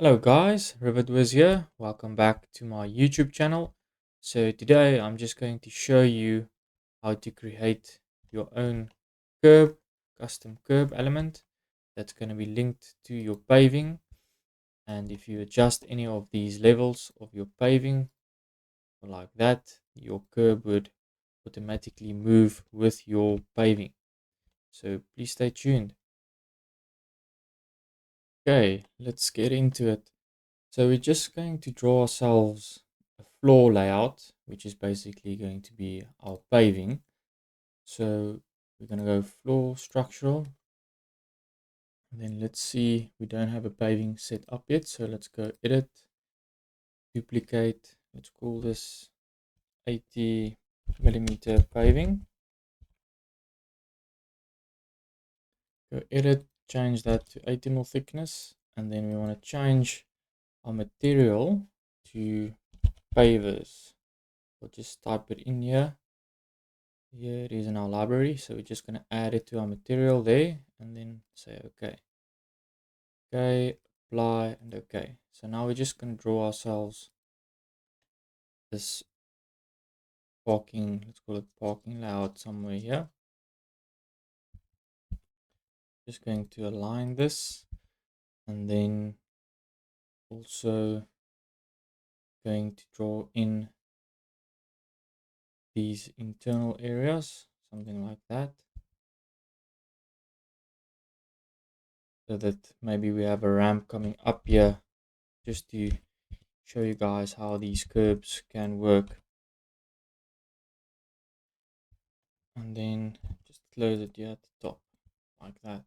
Hello guys, Revit here. Welcome back to my YouTube channel. So today I'm just going to show you how to create your own curb, custom curb element that's going to be linked to your paving. And if you adjust any of these levels of your paving like that, your curb would automatically move with your paving. So please stay tuned. Okay, let's get into it. So we're just going to draw ourselves a floor layout, which is basically going to be our paving. So we're going to go floor structural. And then let's see, we don't have a paving set up yet. So let's go edit, duplicate. Let's call this 80 millimeter paving. Go edit, change that to 80 mil thickness. And then we want to change our material to pavers. We'll just type it in here. Here it is in our library, so we're just going to add it to our material there and then say okay. Okay, apply and okay. So now we're just going to draw ourselves this parking, let's call it parking layout somewhere here. Just going to align this and then also going to draw in these internal areas, something like that. So that maybe we have a ramp coming up here just to show you guys how these curbs can work. And then just close it here at the top like that.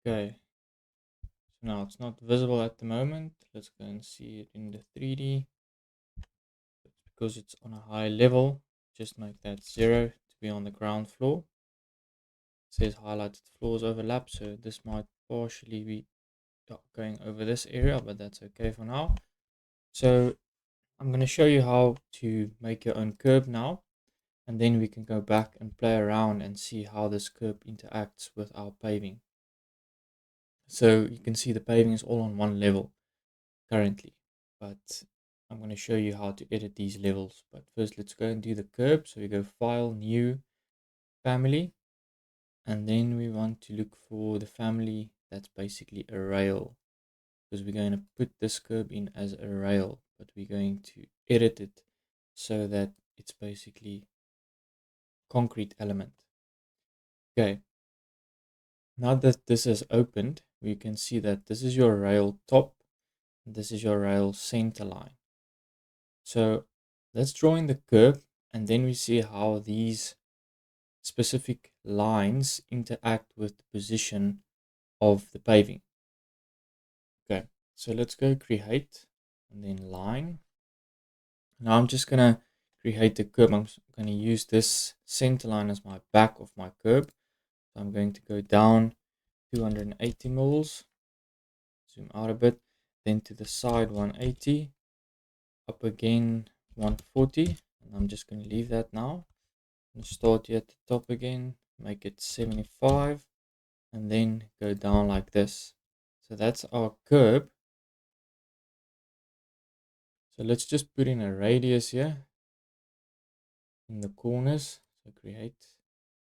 Okay, so now it's not visible at the moment. Let's go and see it in the 3D. Because it's on a high level, just make that 0 to be on the ground floor. It says highlighted floors overlap, so this might partially be going over this area, but that's okay for now. So I'm going to show you how to make your own curb now, and then we can go back and play around and see how this curb interacts with our paving. So you can see the paving is all on one level currently, but I'm going to show you how to edit these levels. But first let's go and do the curb. So we go file, new, family, and then we want to look for the family that's basically a rail, because we're going to put this curb in as a rail, but we're going to edit it so that it's basically concrete element. Okay, now that this is opened, we can see that this is your rail top, and this is your rail center line. So let's draw in the curb, and then we see how these specific lines interact with the position of the paving. Okay, so let's go create and then line. Now I'm just gonna create the curb. I'm gonna use this center line as my back of my curb. So I'm going to go down 280 mils, zoom out a bit, then to the side 180, up again 140, and I'm just going to leave that now. And start here at the top again, make it 75, and then go down like this. So that's our curb. So let's just put in a radius here in the corners. So create.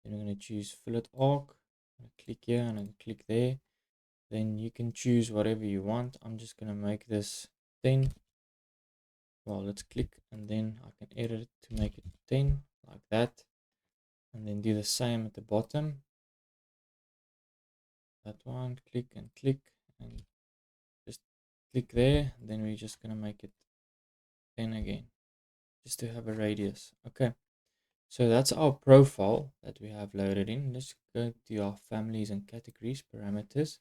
Then we're going to choose fillet arc. Click here and then click there. Then you can choose whatever you want. I'm just going to make this 10. Well, let's click and then I can edit it to make it 10 like that. And then do the same at the bottom. That one, click and just click there. Then we're just going to make it 10 again, just to have a radius. Okay, so that's our profile that we have loaded in. Let's go to our families and categories parameters.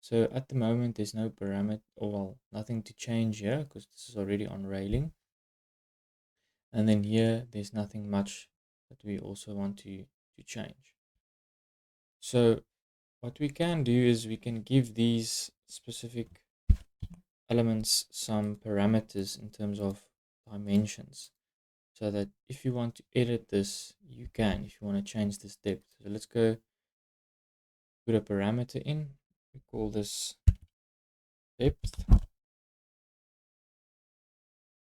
So at the moment there's no parameter, or well, nothing to change here because this is already on railing. And then here there's nothing much that we also want to change. So what we can do is we can give these specific elements some parameters in terms of dimensions, so that if you want to edit this, you can. If you want to change this depth, so let's go put a parameter in. We call this depth,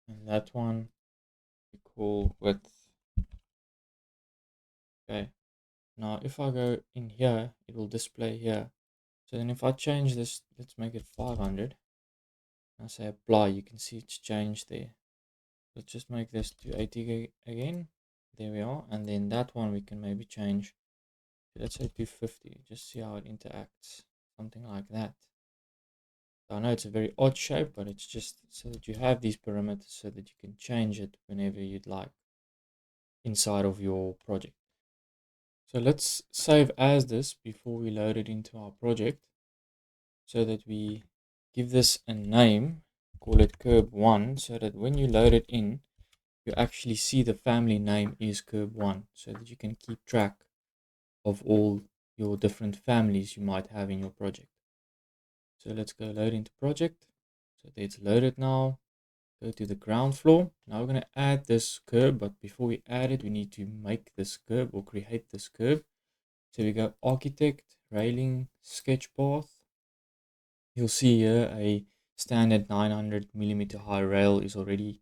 and that one we call width. Okay, now if I go in here, it will display here. So then if I change this, let's make it 500. I say apply, you can see it's changed there. Let's just make this 280 again. There we are. And then that one we can maybe change. Let's say 250. Just see how it interacts. Something like that. I know it's a very odd shape, but it's just so that you have these parameters so that you can change it whenever you'd like inside of your project. So let's save as this before we load it into our project so that we give this a name, call it Kerb1, so that when you load it in, you actually see the family name is Kerb1 so that you can keep track of all your different families you might have in your project. So let's go load into project. So it's loaded now. Go to the ground floor. Now we're going to add this curb, but before we add it, we need to make this curb or create this curb. So we go architect, railing, sketch path. You'll see here a standard 900 millimeter high rail is already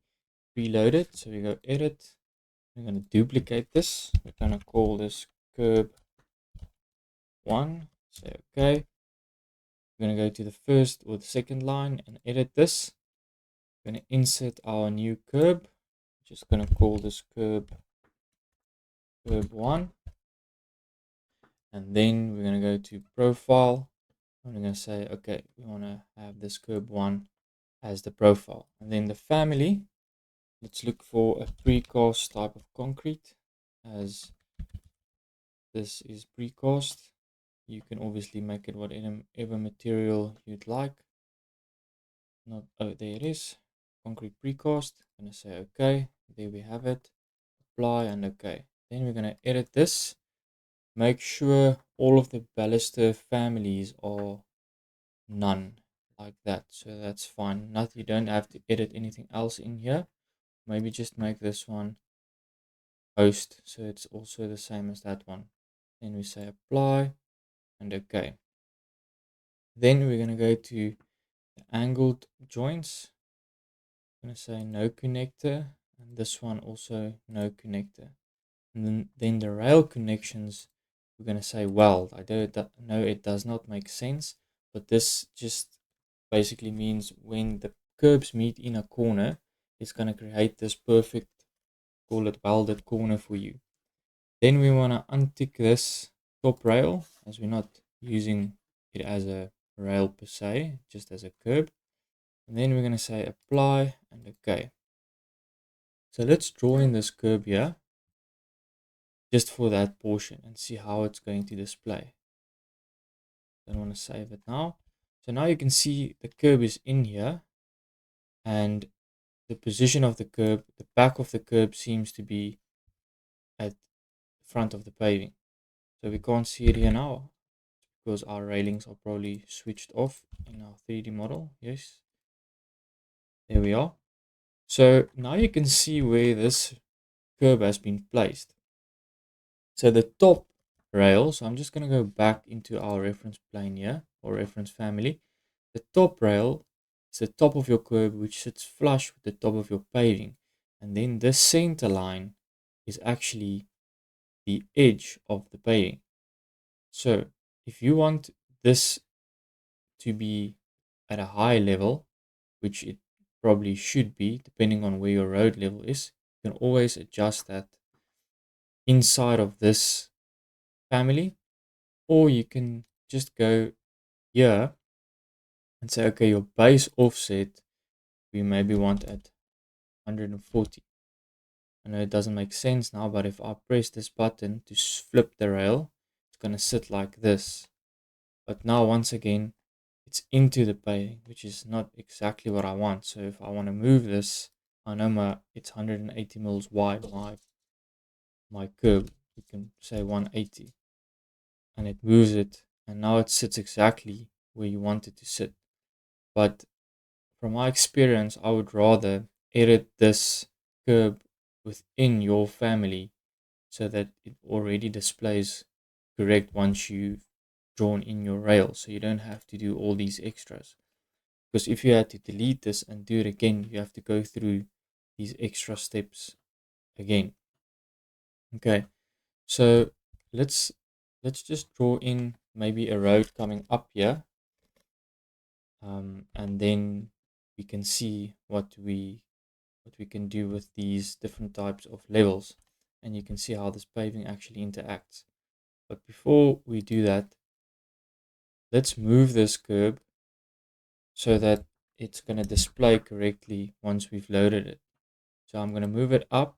preloaded. So we go edit. We're going to duplicate this. We're going to call this curb 1. Say okay. We're going to go to the first or the second line and edit this. We're going to insert our new curb. Just going to call this curb 1. And then we're going to go to profile. And we're going to say, okay, we want to have this curb 1 as the profile. And then the family, let's look for a precast type of concrete, as this is precast. You can obviously make it whatever material you'd like. Not, oh, there it is. Concrete precast. I'm going to say okay. There we have it. Apply and okay. Then we're going to edit this. Make sure all of the baluster families are none, like that. So that's fine. Not, you don't have to edit anything else in here. Maybe just make this one host so it's also the same as that one. Then we say apply and okay. Then we're going to go to the angled joints. I'm going to say no connector, and this one also no connector. And then the rail connections, we're going to say weld. I know it does not make sense, but this just basically means when the curbs meet in a corner, it's going to create this perfect, call it welded corner for you. Then we want to untick this top rail, as we're not using it as a rail per se, just as a curb. And then we're going to say apply and okay. So let's draw in this curb here just for that portion and see how it's going to display. Don't want to save it now. So now you can see the curb is in here, and the position of the curb, the back of the curb seems to be at the front of the paving. So we can't see it here now because our railings are probably switched off in our 3D model. Yes, there we are. So now you can see where this curb has been placed. So the top rail, so I'm just going to go back into our reference plane here, or reference family. The top rail is the top of your curb, which sits flush with the top of your paving. And then this center line is actually the edge of the paving. So if you want this to be at a high level, which it probably should be, depending on where your road level is, you can always adjust that inside of this family, or you can just go here and say, okay, your base offset, we maybe want at 140. I know it doesn't make sense now, but if I press this button to flip the rail, it's going to sit like this. But now, once again, it's into the paving, which is not exactly what I want. So if I want to move this, I know it's 180 mils wide, my curb. You can say 180. And it moves it, and now it sits exactly where you want it to sit. But from my experience, I would rather edit this curb within your family so that it already displays correct once you've drawn in your rail, so you don't have to do all these extras. Because if you had to delete this and do it again, you have to go through these extra steps again. Okay, so let's just draw in maybe a road coming up here, and then we can see what we can do with these different types of levels, and you can see how this paving actually interacts. But before we do that, let's move this curb so that it's going to display correctly once we've loaded it. So I'm going to move it up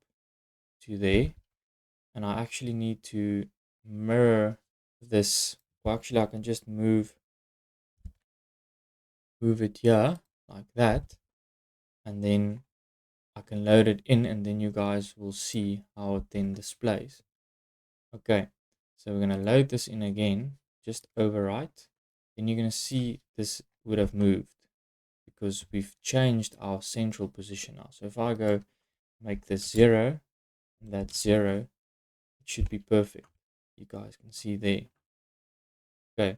to there, and I actually need to mirror this. Well, actually I can just move it here like that, and then I can load it in, and then you guys will see how it then displays. Okay, so we're going to load this in again, just overwrite. Then you're going to see this would have moved because we've changed our central position now. So if I go make this 0, and that's 0, it should be perfect. You guys can see there. Okay,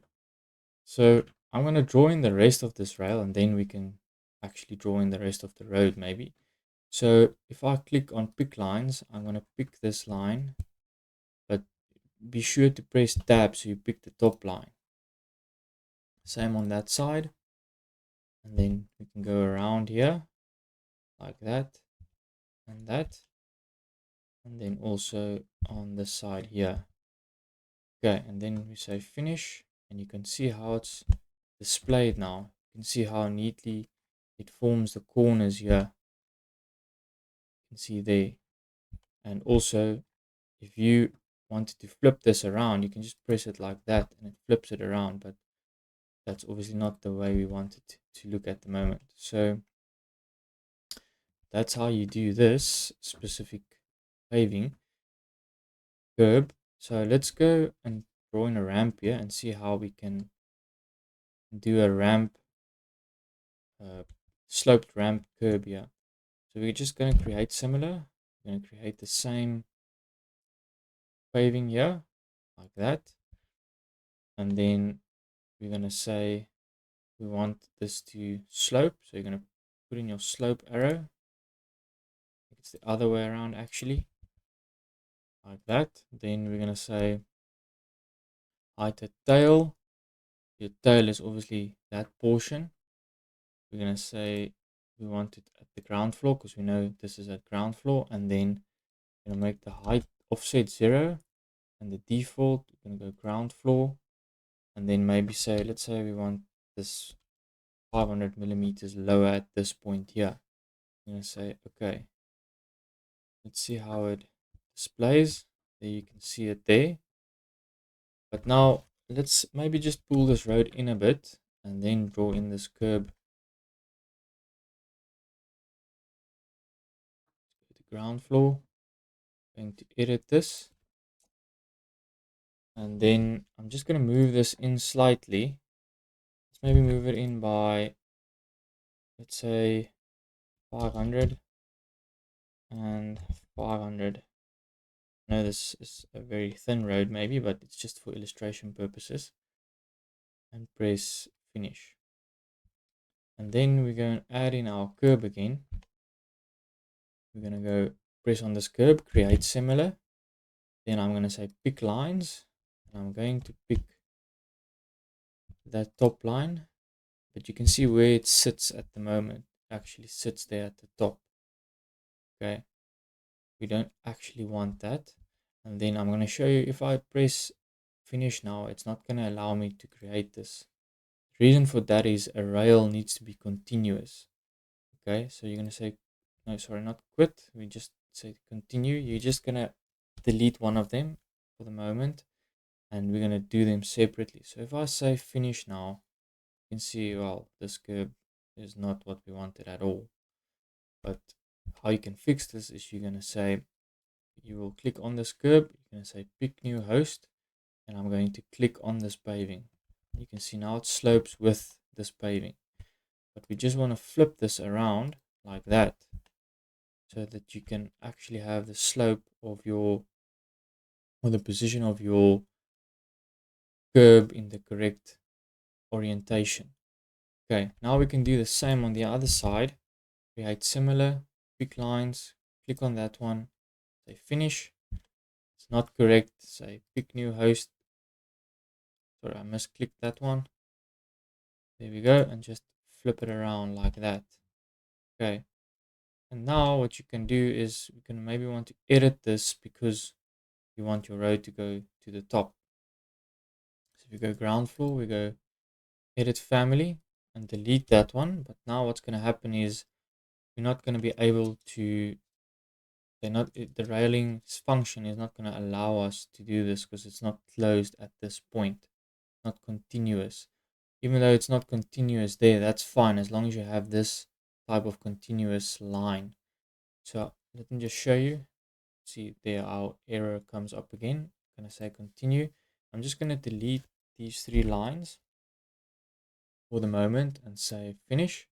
so I'm going to draw in the rest of this rail, and then we can actually draw in the rest of the road maybe. So if I click on pick lines, I'm going to pick this line, but be sure to press tab so you pick the top line. Same on that side, and then we can go around here like that and that, and then also on this side here. Okay, and then we say finish, and you can see how it's displayed now. You can see how neatly it forms the corners here. You can see there. And also, if you wanted to flip this around, you can just press it like that and it flips it around, but that's obviously not the way we want it to look at the moment. So that's how you do this specific paving curb. So let's go and draw in a ramp here and see how we can do a ramp, sloped ramp curb here. So we're just going to create similar. We're going to create the same paving here like that, and then we're going to say we want this to slope. So you're going to put in your slope arrow. It's the other way around actually, like that. Then we're going to say height at tail. Your tail is obviously that portion. We're going to say we want it at the ground floor because we know this is at ground floor, and then we're going to make the height offset 0, and the default we're going to go ground floor, and then maybe say, let's say we want this 500 millimeters lower at this point here. I'm going to say okay. Let's see how it displays. There you can see it there. But now let's maybe just pull this road in a bit and then draw in this curb. Go to ground floor. Going to edit this. And then I'm just going to move this in slightly. Let's maybe move it in by, let's say, 500 and 500. I know this is a very thin road maybe, but it's just for illustration purposes. And press finish. And then we're going to add in our curb again. We're going to go press on this curb, create similar. Then I'm going to say pick lines. And I'm going to pick that top line. But you can see where it sits at the moment. It actually sits there at the top. Okay. We don't actually want that. And then I'm going to show you, if I press finish now, it's not going to allow me to create this. The reason for that is a rail needs to be continuous. Okay, so you're going to say, no, sorry, not quit. We just say continue. You're just going to delete one of them for the moment, and we're going to do them separately. So if I say finish now, you can see, well, this curb is not what we wanted at all. But how you can fix this is you're going to say, you will click on this curb, you're going to say pick new host, and I'm going to click on this paving. You can see now it slopes with this paving. But we just want to flip this around like that, so that you can actually have the slope of your, or the position of your curb in the correct orientation. Okay, now we can do the same on the other side. Create similar, pick lines, click on that one, say finish. It's not correct, say pick new host. Sorry, I misclicked that one. There we go, and just flip it around like that. Okay, and now what you can do is you can maybe want to edit this because you want your road to go to the top. So if we go ground floor, we go edit family and delete that one. But now what's going to happen is you're not going to be able to, the railing function is not going to allow us to do this because it's not closed at this point, not continuous. Even though it's not continuous there, that's fine as long as you have this type of continuous line. So let me just show you. See there, our error comes up again. I'm going to say continue. I'm just going to delete these 3 lines for the moment and say finish.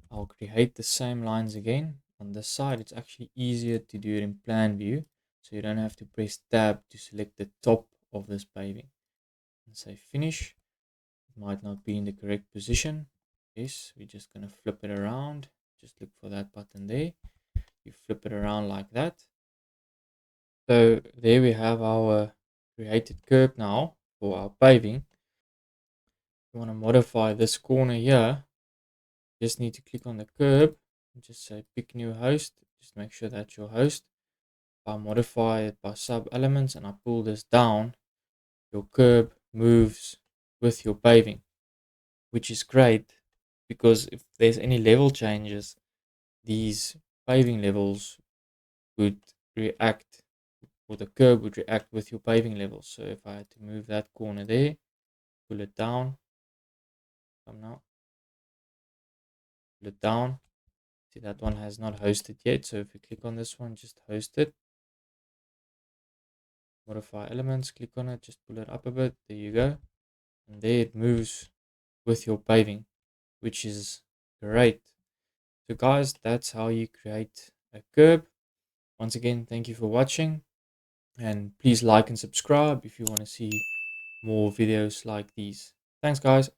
I'll create the same lines again. On this side, it's actually easier to do it in plan view. So you don't have to press tab to select the top of this paving. And say finish. It might not be in the correct position. Yes, we're just going to flip it around. Just look for that button there. You flip it around like that. So there we have our created curb now for our paving. You want to modify this corner here. Just need to click on the curb and just say pick new host. Just make sure that's your host. If I modify it by sub elements and I pull this down, your curb moves with your paving, which is great because if there's any level changes, these paving levels would react, or the curb would react with your paving levels. So if I had to move that corner there, pull it down, come now, pull it down. See, that one has not hosted yet. So if you click on this one, just host it. Modify elements, click on it, just pull it up a bit. There you go. And there it moves with your paving, which is great. So guys, that's how you create a curb. Once again, thank you for watching, and please like and subscribe if you want to see more videos like these. Thanks guys.